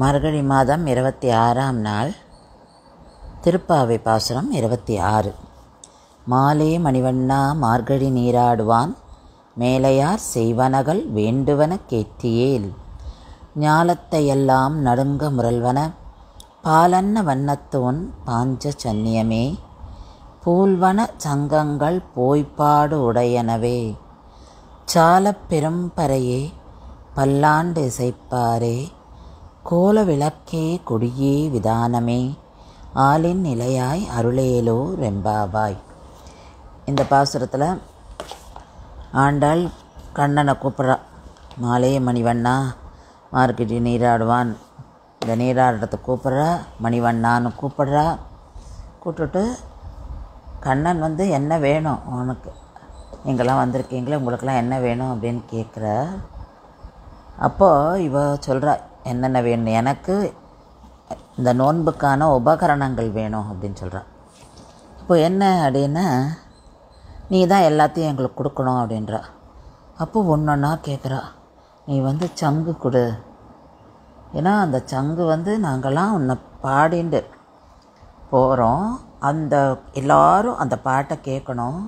மார்கழி மாதம் 26ஆம் நாள். திருப்பாவை பாசுரம் 26. மாலே மணிவண்ணா மார்கழி நீராடுவான் மேலையார் செய்வனகள் வேண்டுவன கேட்டியேல் ஞாலத்தையெல்லாம் நடுங்க முரல்வன பாலன்ன வண்ணத்தோன் பாஞ்ச சன்னியமே பூல்வன சங்கங்கள் போய்ப்பாடு உடையனவே சாலப் பெரும்பறையே பல்லாண்டு இசைப்பாரே கோல விளக்கே கொடியே விதானமே ஆலின் நிலையாய் அருளேலோ ரெம்பாவாய். இந்த பாசுரத்தில் ஆண்டாள் கண்ணனை கூப்பிட்றா. மாலே மணிவண்ணா மார்கழி நீராடுவான், இந்த நீராடுறத கூப்பிட்றா, மணிவண்ணான்னு கூப்பிட்றா. கூப்பிட்டுட்டு கண்ணன் என்ன வேணும் உனக்கு, நீங்களாம் வந்திருக்கீங்களே, உங்களுக்கெல்லாம் என்ன வேணும் அப்படின்னு கேட்குற. அப்போது இவ சொல்கிறா, என்னென்ன வேணும், எனக்கு இந்த நோன்புக்கான உபகரணங்கள் வேணும் அப்படின்னு சொல்கிறா. இப்போ என்ன அப்படின்னா, நீ தான் எல்லாத்தையும் எங்களுக்கு கொடுக்கணும் அப்படின்றா. அப்போ ஒன்றா கேட்குறா, நீ சங்கு கொடு, ஏன்னா அந்த சங்கு நாங்கள்லாம் உன்னை பாடிண்டு போகிறோம், அந்த எல்லோரும் அந்த பாட்டை கேட்கணும்.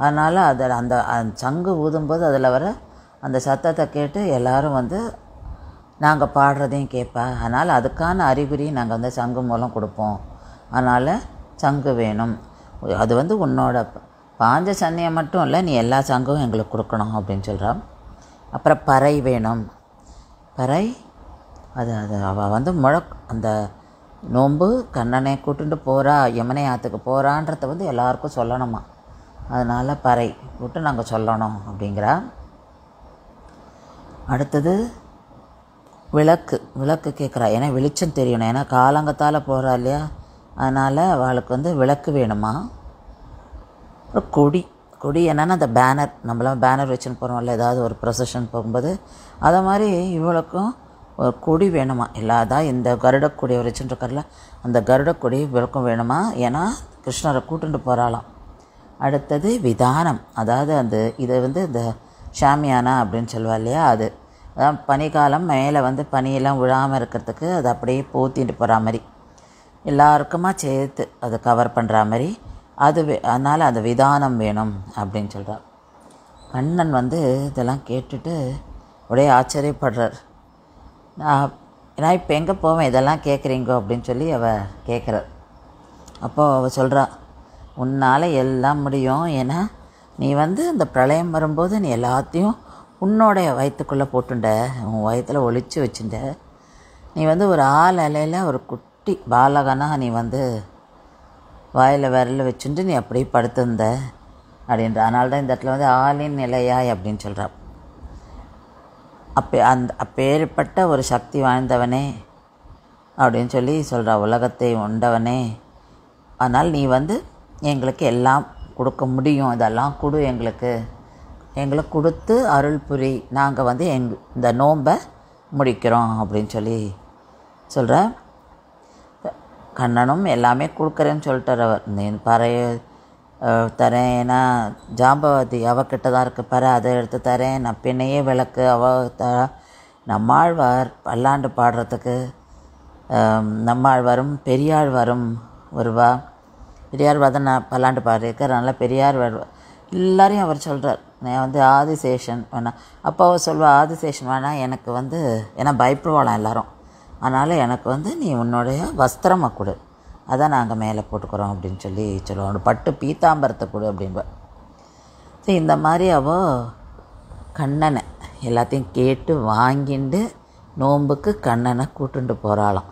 அதனால் அதில் அந்த சங்கு ஊதும்போது அதில் வர அந்த சத்தத்தை கேட்டு எல்லோரும் நாங்கள் பாடுறதையும் கேட்பா. அதனால் அதுக்கான அறிகுறி நாங்கள் சங்கு மூலம் கொடுப்போம். அதனால் சங்கு வேணும். அது உன்னோட பாஞ்ச சன்னியை மட்டும் இல்லை, நீ எல்லா சங்கும் எங்களுக்கு கொடுக்கணும் அப்படின்னு சொல்கிறா. அப்புறம் பறை வேணும். பறை அது அவள் அந்த நோன்பு கண்ணனை கூட்டுண்டு போகிறா, யமுனை ஆற்றுக்கு போகிறான்றத எல்லாருக்கும் சொல்லணுமா. அதனால் பறை கூட்டு நாங்கள் சொல்லணும் அப்படிங்கிறா. அடுத்தது விளக்கு கேட்குறா. ஏன்னா வெளிச்சம் தெரியணும், ஏன்னா காலங்கத்தால் போகிறா இல்லையா, அதனால் அவளுக்கு விளக்கு வேணுமா. அப்புறம் கொடி என்னென்னா அந்த பேனர், நம்மளாம் பேனர் வச்சுன்னு போகிறோம்ல, ஏதாவது ஒரு ப்ரொசஷன் போகும்போது அதை மாதிரி இவளுக்கும் ஒரு கொடி வேணுமா. இல்லாதான் இந்த கருடக்கொடி வச்சுட்டுருக்கல, அந்த கருடக்கொடி விளக்கம் வேணுமா, ஏன்னா கிருஷ்ணரை கூட்டுண்டு போகிறாளாம். அடுத்தது விதானம், அதாவது இதை இந்த ஷாமியானா அப்படின்னு சொல்லுவா இல்லையா, அதான் பனிக்காலம் மேலே பனியெல்லாம் விழாமல் இருக்கிறதுக்கு அது அப்படியே போத்திட்டு போகிற மாதிரி எல்லாருக்குமா சேர்த்து அதை கவர் பண்ணுற மாதிரி அதனால் அந்த விதானம் வேணும் அப்படின்னு சொல்கிறார். கண்ணன் இதெல்லாம் கேட்டுட்டு அப்படியே ஆச்சரியப்படுறார். நான் இப்போ எங்கே போவேன் இதெல்லாம் கேட்குறீங்கோ அப்படின்னு சொல்லி அவள் கேட்குறார். அப்போது அவள் சொல்கிறா, உன்னால் எல்லாம் முடியும், ஏன்னா நீ இந்த பிரளயம் வரும்போது நீ எல்லாத்தையும் உன்னோடைய வயிற்றுக்குள்ளே போட்டுண்ட, உன் வயிற்றில் ஒழிச்சு வச்சுட்ட. நீ ஒரு ஆள் அலையில் ஒரு குட்டி பாலகனாக நீ வாயில் விரல வச்சுட்டு நீ அப்படியே படுத்திருந்த அப்படின்ற. அதனால தான் இந்த இடத்துல ஆளின் நிலையாய் அப்படின்னு சொல்கிறா. அப்பேற்பட்ட ஒரு சக்தி வாய்ந்தவனே அப்படின்னு சொல்லி சொல்கிறா, உலகத்தை உண்டவனே. அதனால் நீ எங்களுக்கு எல்லாம் கொடுக்க முடியும், இதெல்லாம் கொடு, எங்களுக்கு கொடுத்து அருள் புரி, நாங்கள் இந்த நோன்பை முடிக்கிறோம் அப்படின்னு சொல்லி சொல்கிற. கண்ணனும் எல்லாமே கொடுக்குறேன்னு சொல்லிட்டார். அவர் நீ பறைய தரேன், ஏன்னா ஜாம்பவதி அவகிட்ட தான் இருக்குது பறை, அதை எடுத்து தரேன், நான் பின்னையே விளக்கு நம்மாழ்வார் பல்லாண்டு பாடுறதுக்கு நம்மாழ்வாரும் பெரியாழ்வாரும் வருவா. பெரியாழ்வார் தான் நான் பல்லாண்டு பாடியிருக்கேன், அதனால் பெரியார் வருவா. எல்லாரையும் அவர் சொல்கிறார், நான் ஆதிசேஷன் வேணாம். அப்போ அவர் சொல்வா, ஆதிசேஷன் வேணாம் எனக்கு ஏன்னா பயப்படுவாளாம் எல்லாரும், அதனால் எனக்கு நீ உன்னுடைய வஸ்திரமாக கொடு, அதான் நாங்கள் மேலே போட்டுக்கிறோம் அப்படின்னு சொல்லி சொல்லுவோம், பட்டு பீத்தாம்பரத்தை கொடு அப்படின்பா. சரி, இந்த மாதிரி அவள் கண்ணனை எல்லாத்தையும் கேட்டு வாங்கிண்டு நோன்புக்கு கண்ணனை கூட்டுண்டு போகிறாளாம்.